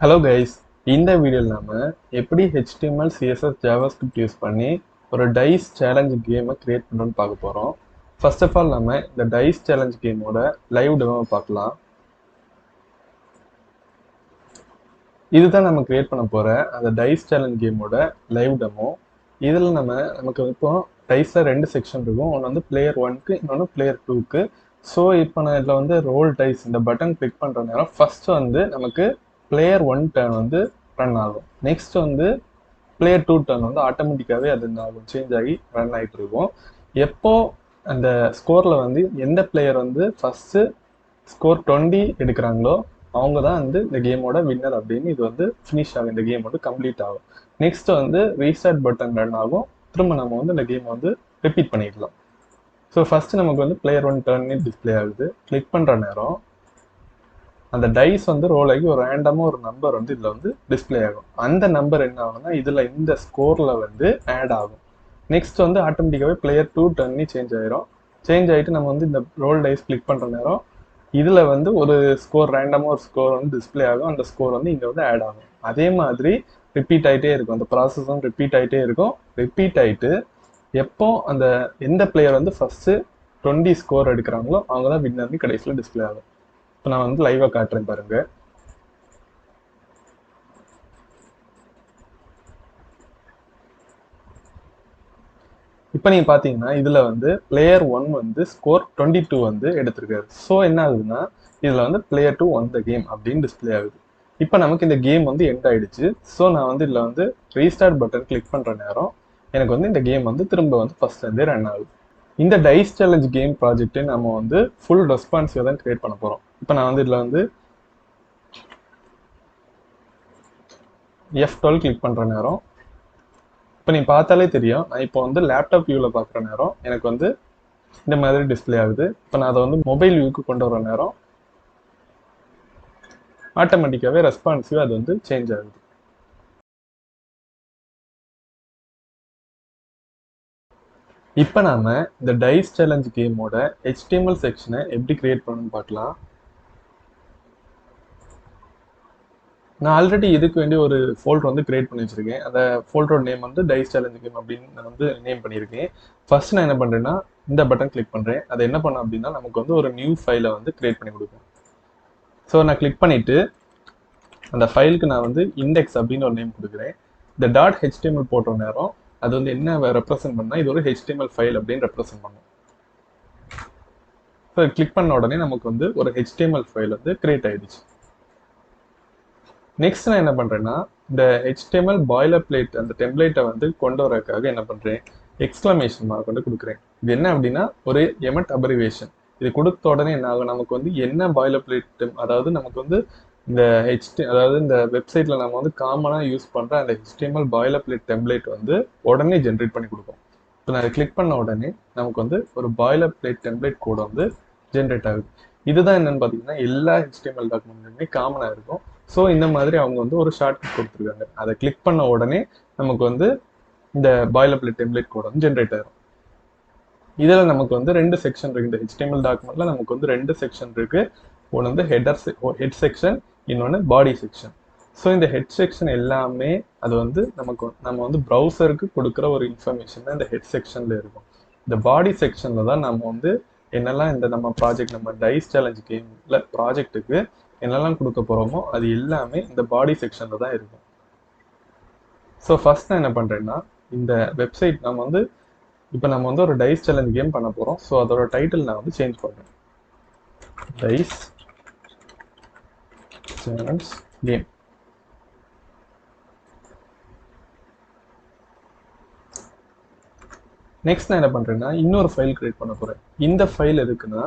Hello guys, இந்த வீடியோவில் நாம எப்படி HTML, CSS, JavaScript யூஸ் பண்ணி ஒரு டைஸ் சேலஞ்ச் கேமை கிரியேட் பண்ணணும்னு பார்க்க போகிறோம். ஃபர்ஸ்ட் ஆஃப் ஆல் நம்ம இந்த டைஸ் சேலஞ்ச் கேமோட லைவ் டெமோ பார்க்கலாம். இதுதான் நம்ம கிரியேட் பண்ண போகிற அந்த டைஸ் சேலஞ்ச் கேமோட லைவ் டெமோ. இதில் நமக்கு இப்போ டைஸில் ரெண்டு செக்ஷன் இருக்கும். ஒன்று வந்து பிளேயர் 1க்கு, இன்னொன்று பிளேயர் 2க்கு. ஸோ இப்போ நான் இதில் வந்து ரோல் டைஸ் இந்த பட்டன் கிளிக் பண்ணுற நேரம் ஃபர்ஸ்ட் வந்து நமக்கு பிளேயர் 1 டர்ன் வந்து ரன் ஆகும். நெக்ஸ்ட் வந்து பிளேயர் 2 டர்ன் வந்து ஆட்டோமேட்டிக்காகவே அது என்ன ஆகும், சேஞ்ச் ஆகி ரன் ஆகிட்டு இருக்கும். எப்போ அந்த ஸ்கோரில் வந்து எந்த பிளேயர் வந்து ஃபஸ்ட்டு ஸ்கோர் 20 எடுக்கிறாங்களோ அவங்க தான் வந்து இந்த கேமோட வின்னர் அப்படின்னு இது வந்து ஃபினிஷ் ஆகும், இந்த கேம் வந்து கம்ப்ளீட் ஆகும். நெக்ஸ்ட் வந்து ரீஸ்டார்ட் பட்டன் ரன் ஆகும். திரும்ப நம்ம வந்து இந்த கேம் வந்து ரிப்பீட் பண்ணிக்கலாம். ஸோ ஃபஸ்ட்டு நமக்கு வந்து பிளேயர் 1 டர்ன் டிஸ்பிளே ஆகுது. கிளிக் பண்ணுற நேரம் அந்த டைஸ் வந்து ரோல் ஆகி ஒரு ரேண்டமாக ஒரு நம்பர் வந்து இதில் வந்து டிஸ்பிளே ஆகும். அந்த நம்பர் என்ன ஆகும்னா இதில் இந்த ஸ்கோரில் வந்து ஆட் ஆகும். நெக்ஸ்ட் வந்து ஆட்டோமேட்டிக்காகவே பிளேயர் 2 டர்னி சேஞ்ச் ஆகிரும். சேஞ்ச் ஆகிட்டு நம்ம வந்து இந்த ரோல் டைஸ் கிளிக் பண்ணுற நேரம் இதில் வந்து ஒரு ஸ்கோர் ரேண்டமாக ஒரு ஸ்கோர் வந்து டிஸ்பிளே ஆகும். அந்த ஸ்கோர் வந்து இங்கே வந்து ஆட் ஆகும். அதே மாதிரி ரிப்பீட் ஆகிட்டே இருக்கும். அந்த ப்ராசஸ் வந்து ரிப்பீட் ஆகிட்டே இருக்கும். ரிப்பீட் ஆகிட்டு எப்போ அந்த எந்த பிளேயர் வந்து ஃபஸ்ட்டு 20 ஸ்கோர் எடுக்கிறாங்களோ அவங்க தான் வின்னர்னு கடைசியில் டிஸ்பிளே ஆகும். இப்போ நான் வந்து லைவாக காட்டுறேன் பாருங்க. இப்போ நீங்கள் பார்த்தீங்கன்னா இதில் வந்து பிளேயர் 1 வந்து ஸ்கோர் 22 வந்து எடுத்திருக்காரு. ஸோ என்ன ஆகுதுன்னா இதில் வந்து பிளேயர் 2 ஒன் த கேம் அப்படின்னு டிஸ்பிளே ஆகுது. இப்போ நமக்கு இந்த கேம் வந்து எண்ட் ஆயிடுச்சு. ஸோ நான் வந்து இதில் வந்து ரீஸ்டார்ட் பட்டன் கிளிக் பண்ணுற நேரம் எனக்கு வந்து இந்த கேம் வந்து திரும்ப வந்து ஃபர்ஸ்ட்லேருந்தே ரன் ஆகுது. இந்த டைஸ் சேலஞ்ச் கேம் ப்ராஜெக்ட்டை நம்ம வந்து ஃபுல் ரெஸ்பான்சிவாக தான் கிரியேட் பண்ண போகிறோம். இப்போ நான் வந்து இதில் வந்து F12 கிளிக் பண்ணுற நேரம் இப்போ நீ பார்த்தாலே தெரியும். நான் இப்போ வந்து லேப்டாப் வியூவில் பார்க்குற நேரம் எனக்கு வந்து இந்த மாதிரி டிஸ்பிளே ஆகுது. இப்போ நான் அதை வந்து மொபைல் வியூக்கு கொண்டு வர நேரம் ஆட்டோமேட்டிக்காகவே ரெஸ்பான்சிவாக அது வந்து சேஞ்ச் ஆகுது. இப்போ நாம இந்த டைஸ் சேலஞ்ச் கேமோட HTML செக்ஷனை எப்படி கிரியேட் பண்ணணும்னு பார்க்கலாம். நான் ஆல்ரெடி இதுக்கு வேண்டி ஒரு ஃபோல்டர் வந்து கிரியேட் பண்ணி வச்சிருக்கேன். அந்த ஃபோல்டரோட நேம் வந்து டைஸ் சேலஞ்ச் கேம் அப்படின்னு நான் வந்து நேம் பண்ணியிருக்கேன். ஃபர்ஸ்ட் நான் என்ன பண்ணுறேன்னா இந்த பட்டன் கிளிக் பண்ணுறேன். அதை என்ன பண்ண அப்படின்னா நமக்கு வந்து ஒரு நியூ ஃபைலை வந்து கிரியேட் பண்ணி கொடுக்கும். ஸோ நான் கிளிக் பண்ணிவிட்டு அந்த ஃபைலுக்கு நான் வந்து இண்டெக்ஸ் அப்படின்னு ஒரு நேம் கொடுக்குறேன். இந்த .html போட்ட நேரம் அது வந்து என்ன ரெப்ரசென்ட் பண்ணால் இது ஒரு HTML ஃபைல் அப்படின்னு ரெப்ரசென்ட் பண்ணும். ஸோ கிளிக் பண்ண உடனே நமக்கு வந்து ஒரு HTML ஃபைல் வந்து கிரியேட் ஆயிடுச்சு. நெக்ஸ்ட் நான் என்ன பண்ணுறேன்னா இந்த HTML பாய்லர் பிளேட் அந்த டெம்ப்ளேட்டை வந்து கொண்டு வரதுக்காக என்ன பண்ணுறேன், எக்ஸ்க்ளமேஷன் மார்க் வந்து கொடுக்குறேன். இது என்ன அப்படின்னா ஒரு எமட் அபரிவேஷன். இது கொடுத்த உடனே என்ன ஆகும், நமக்கு வந்து என்ன பாய்லர் பிளேட், அதாவது நமக்கு வந்து இந்த அதாவது இந்த வெப்சைட்டில் நம்ம வந்து காமனாக யூஸ் பண்ணுற அந்த HTML பாய்லர் பிளேட் டெம்ப்ளேட் வந்து உடனே ஜென்ரேட் பண்ணி கொடுக்கும். இப்போ நான் அதை கிளிக் பண்ண உடனே நமக்கு வந்து ஒரு பாய்லர் பிளேட் டெம்ப்ளேட் கோட் வந்து ஜென்ரேட் ஆகுது. இதுதான் என்னன்னு பார்த்தீங்கன்னா எல்லா HTML டாக்குமெண்ட்லையுமே காமனாக இருக்கும். ஸோ இந்த மாதிரி அவங்க வந்து ஒரு ஷார்ட்கட் கொடுத்துருக்காங்க. அதை கிளிக் பண்ண உடனே நமக்கு வந்து இந்த பாய்லர் பிளேட் டெம்ப்ளேட் கோட் வந்து ஜென்ரேட் ஆகும். இதில் நமக்கு வந்து ரெண்டு செக்ஷன் இருக்குது. இந்த HTML டாக்குமெண்ட்ல நமக்கு வந்து ரெண்டு செக்ஷன் இருக்கு. ஒன்று வந்து ஹெட் செக்ஷன், இன்னொன்று பாடி செக்ஷன். ஸோ இந்த ஹெட் செக்ஷன் எல்லாமே அது வந்து நம்ம வந்து ப்ரௌசருக்கு கொடுக்குற ஒரு இன்ஃபர்மேஷன் தான் இந்த ஹெட் செக்ஷன்ல இருக்கும். இந்த பாடி செக்ஷன்ல தான் நம்ம வந்து என்னெல்லாம் இந்த நம்ம ப்ராஜெக்ட் நம்ம டைஸ் சேலஞ்ச் கேம்ல ப்ராஜெக்ட்டுக்கு என்னெல்லாம் கொடுக்க போகிறோமோ அது எல்லாமே இந்த பாடி செக்ஷனில் தான் இருக்கும். ஸோ ஃபர்ஸ்ட் நான் என்ன பண்ணுறேன்னா இந்த வெப்சைட் நம்ம வந்து ஒரு டைஸ் சேலஞ்ச் கேம் பண்ண போகிறோம். ஸோ அதோட டைட்டில் நான் வந்து சேஞ்ச் பண்ணுறேன், டைஸ் சேலஞ்ச் கேம். நெக்ஸ்ட் நான் என்ன பண்ணுறேன்னா இன்னொரு ஃபைல் கிரியேட் பண்ண போகிறேன். இந்த ஃபைல் எதுக்குன்னா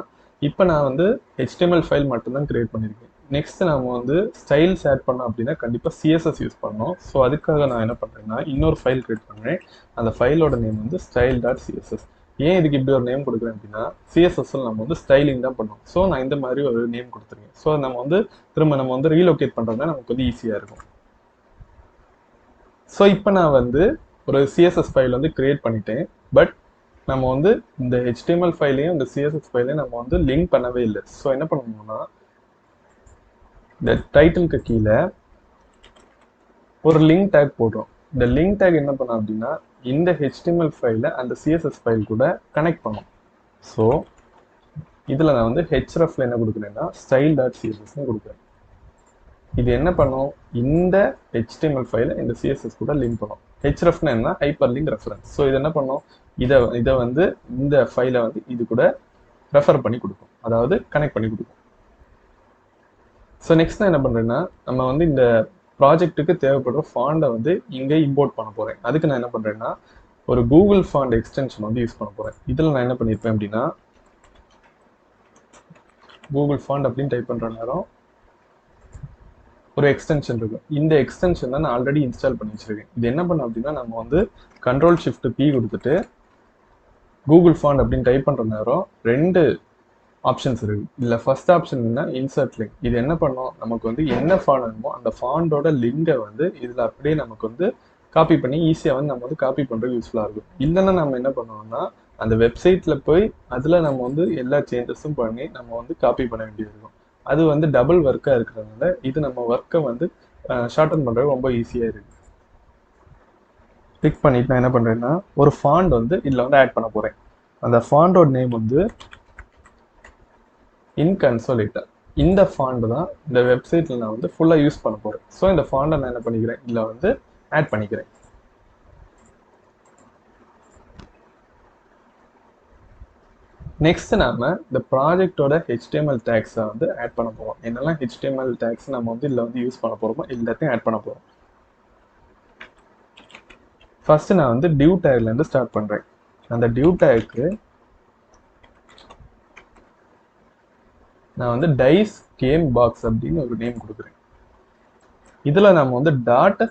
இப்போ நான் வந்து HTML ஃபைல் மட்டும்தான் கிரியேட் பண்ணியிருக்கேன். நெக்ஸ்ட் நம்ம வந்து ஸ்டைல்ஸ் ஆட் பண்ணோம் அப்படின்னா கண்டிப்பாக CSS யூஸ் பண்ணணும். ஸோ அதுக்காக நான் என்ன பண்ணுறேன்னா இன்னொரு ஃபைல் கிரியேட் பண்ணுறேன். அந்த ஃபைலோட நேம் வந்து style.css. ஏன் இதுக்கு இப்படி ஒரு நேம் கொடுக்குறேன் அப்படின்னா CSSல நம்ம வந்து ஸ்டைலிங் தான் பண்ணுவோம். ஸோ நான் இந்த மாதிரி ஒரு நேம் கொடுத்துருக்கேன். ஸோ நம்ம வந்து திரும்ப வந்து ரீலோகேட் பண்ணுறதுனா நமக்கு வந்து ஈஸியாக இருக்கும். ஸோ இப்போ நான் வந்து ஒரு CSS ஃபைல் வந்து கிரியேட் பண்ணிட்டேன். பட் நம்ம வந்து இந்த HTML ஃபைலையும் இந்த CSS ஃபைலையும் நம்ம வந்து லிங்க் பண்ணவே இல்லை. ஸோ என்ன பண்ணணும்னா இந்த டைட்டிலுக்கு கீழே ஒரு லிங்க் டேக் போடுறோம். இந்த லிங்க் டேக் என்ன பண்ணோம் அப்படின்னா இந்த HTML ஃபைலை அந்த CSS ஃபைல் கூட கனெக்ட் பண்ணும். ஸோ இதில் நான் வந்து hrefல என்ன கொடுக்குறேன்னா style.css கொடுக்குறேன். இது என்ன பண்ணும், இந்த HTML ஃபைலை இந்த CSS கூட லிங்க் பண்ணும். hrefனா என்ன, ஹைப்பர் லிங்க் ரெஃபரன்ஸ். ஸோ இது என்ன பண்ணும், இதை வந்து இந்த ஃபைலை வந்து இது கூட ரெஃபர் பண்ணி கொடுக்கும், அதாவது கனெக்ட் பண்ணி கொடுக்கும். ஸோ நெக்ஸ்ட் நான் என்ன பண்ணுறேன்னா, நம்ம வந்து இந்த ப்ராஜெக்ட்டுக்கு தேவைப்படுற ஃபாண்டை வந்து இங்கே இம்போர்ட் பண்ண போகிறேன். அதுக்கு நான் என்ன பண்ணுறேன்னா, ஒரு கூகுள் ஃபாண்ட் எக்ஸ்டென்ஷன் வந்து யூஸ் பண்ண போகிறேன். இதில் நான் என்ன பண்ணியிருப்பேன் அப்படின்னா, கூகுள் ஃபாண்ட் அப்படின்னு டைப் பண்ணுற நேரம் ஒரு எக்ஸ்டென்ஷன் இருக்கும். இந்த எக்ஸ்டென்ஷன் தான் நான் ஆல்ரெடி இன்ஸ்டால் பண்ணி வச்சிருக்கேன். இது என்ன பண்ண அப்படின்னா, நம்ம வந்து Ctrl+Shift+P கொடுத்துட்டு கூகுள் ஃபாண்ட் அப்படின்னு டைப் பண்ணுற நேரம் 2 ஆப்ஷன்ஸ் இருக்கு. இல்லை ஃபர்ஸ்ட் ஆப்ஷன் என்ன, இன்சர்ட் லிங்க். இது என்ன பண்ணோம், நமக்கு வந்து என்ன ஃபாண்ட் வேணுமோ அந்த ஃபாண்டோட லிங்கை வந்து இதில் அப்படியே நமக்கு வந்து காப்பி பண்ணி ஈஸியாக வந்து நம்ம வந்து காப்பி பண்ணுறது யூஸ்ஃபுல்லாக இருக்கும். இல்லைன்னா நம்ம என்ன பண்ணுவோம்னா அந்த வெப்சைட்டில் போய் அதில் நம்ம வந்து எல்லா சேஞ்சஸும் பண்ணி நம்ம வந்து காப்பி பண்ண வேண்டியது இருக்கும். அது வந்து டபுள் ஒர்க்காக இருக்கிறதுனால இது நம்ம ஒர்க்கை வந்து ஷார்டன் பண்ணுறது ரொம்ப ஈஸியாக இருக்குது. கிளிக் பண்ணிட்டு நான் என்ன பண்ணுறேன்னா ஒரு ஃபாண்ட் வந்து இதில் வந்து ஆட் பண்ண போகிறேன். அந்த ஃபாண்டோட நேம் வந்து இன்கன்சோலேட்டர். இந்த ஃபாண்ட் தான் இந்த வெப்சைட்டில் நான் வந்து ஃபுல்லாக யூஸ் பண்ண போகிறேன். ஸோ இந்த ஃபாண்டை நான் என்ன பண்ணிக்கிறேன், இதில் வந்து ஆட் பண்ணிக்கிறேன். நெக்ஸ்ட் நாம இந்த ப்ராஜெக்டோட HTML டேக்ஸை வந்து ஆட் பண்ண போகிறோம். என்னெல்லாம் HTML டேக்ஸ் நம்ம வந்து இதில் வந்து யூஸ் பண்ண போகிறோமோ எல்லாத்தையும் ஆட் பண்ண போகிறோம். ஃபர்ஸ்ட் நான் வந்து div tagலேருந்து ஸ்டார்ட் பண்ணுறேன். அந்த div tagக்கு நான் வந்து டைஸ் கேம் பாக்ஸ் அப்படின்னு ஒரு நேம் கொடுக்குறேன். இதில் நம்ம வந்து டாட்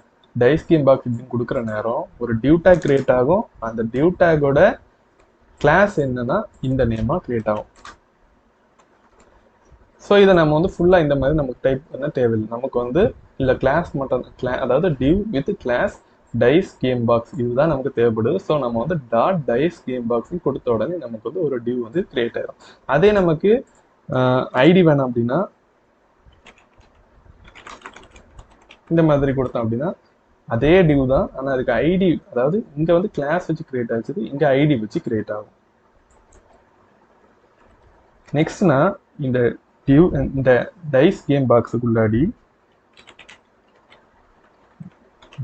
டைஸ் கேம் பாக்ஸ் அப்படின்னு கொடுக்குற நேரம் ஒரு div tag கிரியேட் ஆகும். அந்த div tagோட கிளாஸ் என்னன்னா இந்த நேமா கிரியேட் ஆகும். ஸோ இதை நம்ம வந்து ஃபுல்லாக இந்த மாதிரி நமக்கு டைப் பண்ண தேவையில்லை. நமக்கு வந்து இல்லை கிளாஸ் மட்டும் அதாவது div with class dice game box இதுதான் நமக்கு தேவைப்படுது. ஸோ நம்ம வந்து டாட் டைஸ் கேம் பாக்ஸ் கொடுத்த உடனே நமக்கு வந்து ஒரு div வந்து கிரியேட் ஆகிடும். அதே நமக்கு ஐடி வேணும் அப்படின்னா இந்த மாதிரி கொடுத்தோம் அப்படின்னா அதே div தான், ஆனால் அதுக்கு ஐடி, அதாவது இங்கே வந்து கிளாஸ் வச்சு கிரியேட் ஆச்சு, இங்கே ஐடி வச்சு கிரியேட் ஆகும். நெக்ஸ்ட் நான் இந்த div இந்த டைஸ் கேம் பாக்ஸுக்குள்ளாடி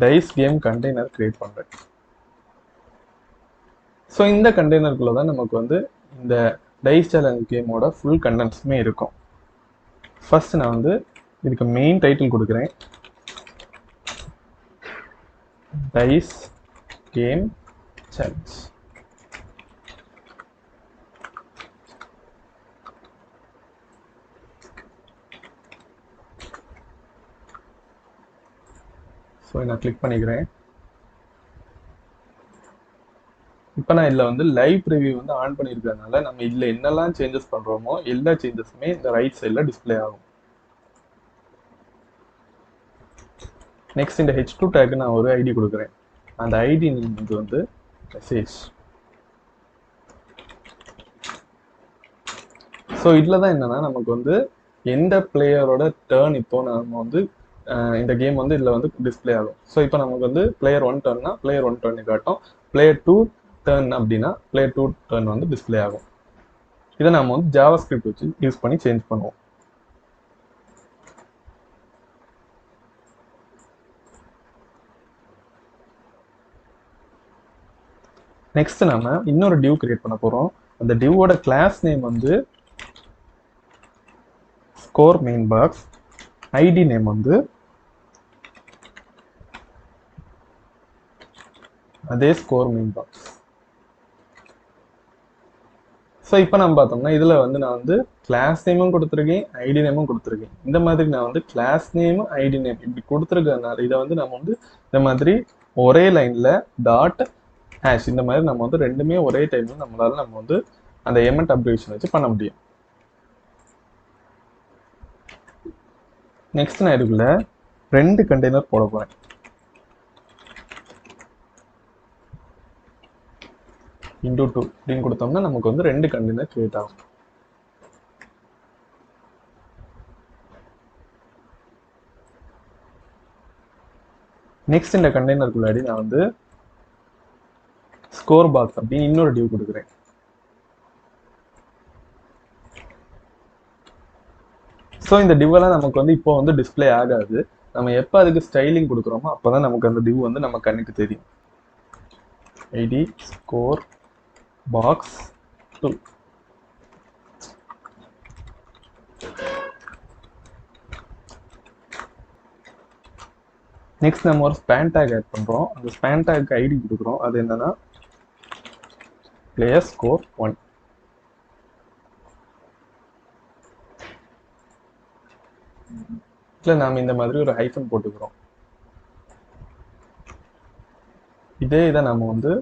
டைஸ் கேம் கண்டெய்னர் கிரியேட் பண்ணுறேன். ஸோ இந்த கண்டெய்னருக்குள்ள தான் நமக்கு வந்து இந்த டைஸ் சேலஞ்ச் கேமோட ஃபுல் கண்டென்ட்ஸுமே இருக்கும். ஃபர்ஸ்ட் நான் வந்து இதுக்கு மெயின் டைட்டில் கொடுக்குறேன், டைஸ் கேம் சேலஞ்ச். ஸோ நான் கிளிக் பண்ணிக்கிறேன். இப்போ நான் இதில் வந்து லைவ் ப்ரிவியூ வந்து ஆன் பண்ணியிருக்கிறதுனால நம்ம இதில் என்னெல்லாம் சேஞ்சஸ் பண்ணுறோமோ எல்லா சேஞ்சஸுமே இந்த ரைட் சைடில் டிஸ்பிளே ஆகும். நெக்ஸ்ட் இந்த h2 டேக்கு நான் ஒரு ஐடி கொடுக்குறேன். அந்த ஐடி இது வந்து மெசேஜ். ஸோ இதில் தான் என்னன்னா நமக்கு வந்து எந்த பிளேயரோட டேர்ன் இப்போ நம்ம வந்து இந்த கேம் வந்து இதில் வந்து டிஸ்பிளே ஆகும். ஸோ இப்போ நமக்கு வந்து பிளேயர் 1 டர்ன்னா பிளேயர் 1 டர்ன் காட்டும், பிளேயர் 2 டர்ன் அப்படின்னா பிளேயர் 2 டர்ன் வந்து டிஸ்பிளே ஆகும். இதை நம்ம வந்து ஜாவாஸ்கிரிப்ட் வச்சு யூஸ் பண்ணி சேஞ்ச் பண்ணுவோம். நெக்ஸ்ட் நம்ம இன்னொரு div கிரியேட் பண்ண போறோம். அந்த divவோட கிளாஸ் நேம் வந்து score main box, ID name வந்து அதே ஸ்கோர் மெயின் பாக்ஸ். ஸோ இப்போ நம்ம பார்த்தோம்னா இதில் வந்து நான் வந்து கிளாஸ் நேமும் கொடுத்துருக்கேன், ஐடி நேமும் கொடுத்துருக்கேன். இந்த மாதிரி நான் வந்து கிளாஸ் நேம் ஐடி நேம் இப்படி கொடுத்துருக்கறதுனால இதை வந்து நம்ம வந்து இந்த மாதிரி ஒரே லைனில் டாட் ஹேஷ் இந்த மாதிரி நம்ம வந்து ரெண்டுமே ஒரே டைமில் நம்மளால நம்ம வந்து அந்த எமெண்ட் அப்ரிவேஷன் வச்சு பண்ண முடியும். நெக்ஸ்ட் நான் இதுக்குள்ள 2 கண்டெய்னர் போட போறேன். into 2 அப்படின்னு கொடுத்தோம்னா நமக்கு வந்து 2 கண்டெய்னர் கிரியேட் ஆகும். நெக்ஸ்ட் இந்த கண்டெய்னருக்குள்ளாடி நான் வந்து ஸ்கோர் பாக்ஸ் அப்படின்னு இன்னொரு டிவ் கொடுக்குறேன். ஸோ இந்த டிவ்வெல்லாம் நமக்கு வந்து இப்போ வந்து டிஸ்பிளே ஆகாது. நம்ம எப்போ அதுக்கு ஸ்டைலிங் கொடுக்குறோமோ அப்போ தான் நமக்கு அந்த டிவ் வந்து நம்ம கண்ணுக்கு தெரியும். ID score box 2. நெக்ஸ்ட் நம்ம ஒரு ஸ்பேன் டேக் ஆட் பண்ணுறோம். அந்த ஸ்பேன் டேக் ஐடி கொடுக்குறோம். அது என்னன்னா பிளேயர் ஸ்கோர் 1. இல்லை நாம் இந்த மாதிரி ஒரு ஹைஃபன் போட்டுக்கிறோம். இதே இதை நம்ம வந்து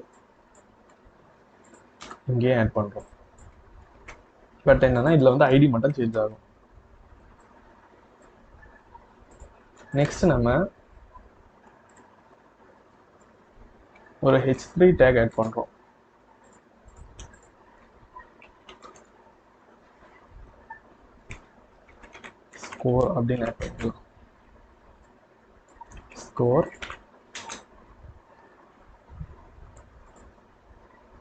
இங்கேயே ஆட் பண்ணுறோம். பட் என்னன்னா இதில் வந்து ஐடி மட்டும் சேஞ்ச் ஆகும். நெக்ஸ்ட் நம்ம ஒரு h3 டேக் ஆட் பண்ணுறோம். ஸ்கோர் அப்படின்னு ஆட் பண்ணிக்கலாம். ஸ்கோர்.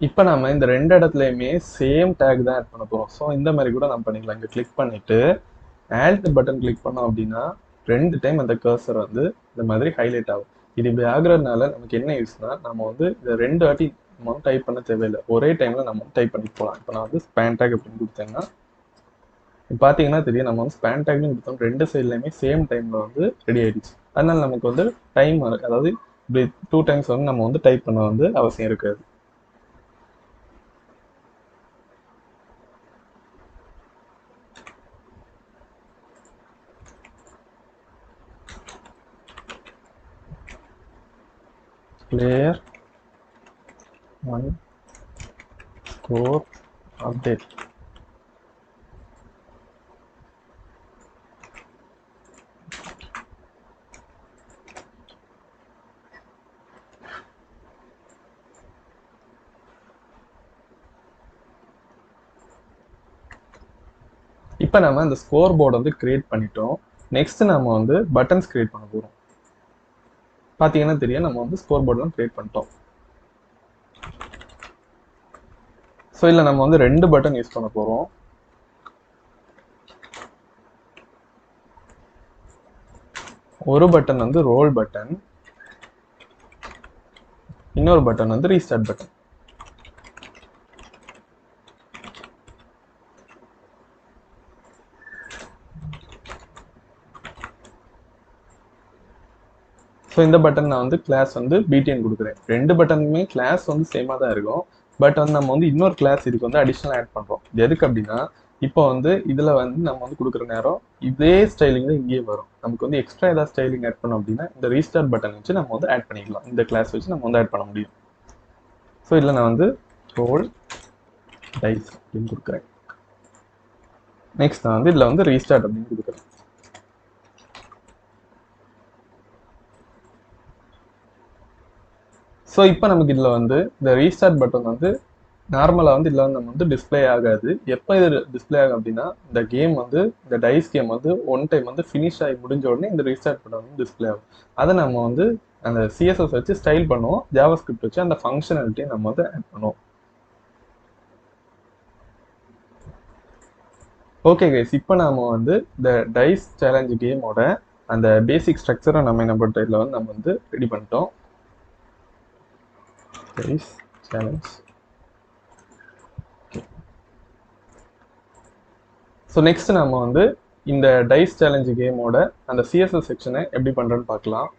இப்போ நம்ம இந்த ரெண்டு இடத்துலையுமே சேம் டேக் தான் ஆட் பண்ண போகிறோம். ஸோ இந்த மாதிரி கூட நம்ம பண்ணிக்கலாம். இங்கே கிளிக் பண்ணிவிட்டு ஆல்ட் பட்டன் கிளிக் பண்ணோம் அப்படின்னா 2 டைம் அந்த கர்சர் வந்து இந்த மாதிரி ஹைலைட் ஆகும். இது இப்படி ஆகுறதுனால நமக்கு என்ன யூஸ்னா, நம்ம வந்து இந்த 2 வாட்டி நம்ம வந்து டைப் பண்ண தேவையில்லை. ஒரே டைமில் நம்ம டைப் பண்ணி போகலாம். இப்போ நான் வந்து ஸ்பேன் டேக் அப்படின்னு கொடுத்தேன்னா பார்த்தீங்கன்னா தெரியும், நம்ம வந்து ஸ்பேன் டேக்னு கொடுத்தோம் 2 சைட்லையுமே சேம் டைமில் வந்து ரெடி ஆயிடுச்சு. அதனால நமக்கு வந்து டைம், அதாவது இப்படி 2 டைம்ஸ் வந்து நம்ம வந்து டைப் பண்ண வந்து அவசியம் இருக்காது. player 1 score update. இப்போ நம்ம இந்த ஸ்கோர் போர்டு வந்து கிரியேட் பண்ணிட்டோம். நெக்ஸ்ட் நம்ம வந்து பட்டன்ஸ் கிரியேட் பண்ண போகிறோம். பார்த்தீங்கன்னா தெரியும், நம்ம வந்து ஸ்கோர் போர்டு கிரியேட் பண்ணிட்டோம். ஸோ இல்லை நம்ம வந்து 2 பட்டன் யூஸ் பண்ண போகிறோம். ஒரு பட்டன் வந்து ரோல் பட்டன், இன்னொரு பட்டன் வந்து ரீஸ்டார்ட் பட்டன். ஸோ இந்த பட்டன் நான் வந்து கிளாஸ் வந்து பிடிஎன் கொடுக்குறேன். 2 பட்டனுமே கிளாஸ் வந்து சேமாக தான் இருக்கும். பட் வந்து நம்ம வந்து இன்னொரு கிளாஸ் இதுக்கு வந்து அடிஷ்னல் ஆட் பண்ணுறோம். இது எதுக்கு அப்படின்னா, இப்போ வந்து இதில் வந்து நம்ம வந்து கொடுக்குற நேரம் இதே ஸ்டைலிங் தான் இங்கேயே வரும். நமக்கு வந்து எக்ஸ்ட்ரா ஏதாவது ஸ்டைலிங் ஆட் பண்ணோம் அப்படின்னா இந்த ரீஸ்டார்ட் பட்டன் வச்சு நம்ம வந்து ஆட் பண்ணிக்கலாம். இந்த கிளாஸ் வச்சு நம்ம வந்து ஆட் பண்ண முடியும். ஸோ இதில் நான் வந்து ரோல் டைஸ் அப்படின்னு கொடுக்குறேன். நெக்ஸ்ட் நான் வந்து இதில் வந்து ரீஸ்டார்ட் அப்படின்னு கொடுக்குறேன். ஸோ இப்போ நமக்கு இதில் வந்து இந்த ரீஸ்டார்ட் பட்டன் வந்து நார்மலாக வந்து இதில் வந்து நம்ம வந்து டிஸ்பிளே ஆகாது. எப்போ இது டிஸ்பிளே ஆகும் அப்படின்னா, இந்த கேம் வந்து இந்த டைஸ் கேம் வந்து ஒன் டைம் வந்து ஃபினிஷ் ஆகி முடிஞ்ச உடனே இந்த ரீஸ்டார்ட் பட்டன் வந்து டிஸ்பிளே ஆகும். அதை நம்ம வந்து அந்த சிஎஸ்எஸ் வச்சு ஸ்டைல் பண்ணுவோம், ஜாவாஸ்கிரிப்ட் வச்சு அந்த ஃபங்க்ஷனாலிட்டியை நம்ம வந்து ஆட் பண்ணுவோம். ஓகே கைஸ், இப்போ நாம வந்து இந்த டைஸ் சேலஞ்ச் கேமோட அந்த பேசிக் ஸ்ட்ரக்சரை நம்ம என்ன பண்ணுறோம், இதில் வந்து நம்ம வந்து ரெடி பண்ணிட்டோம். Dies challenge. ஸோ நெக்ஸ்ட் நம்ம வந்து இந்த டைஸ் சேலஞ்ச் கேமோட அந்த சிஎஸ்எஸ் செக்ஷனை எப்படி பண்ணுறோன்னு பார்க்கலாம்.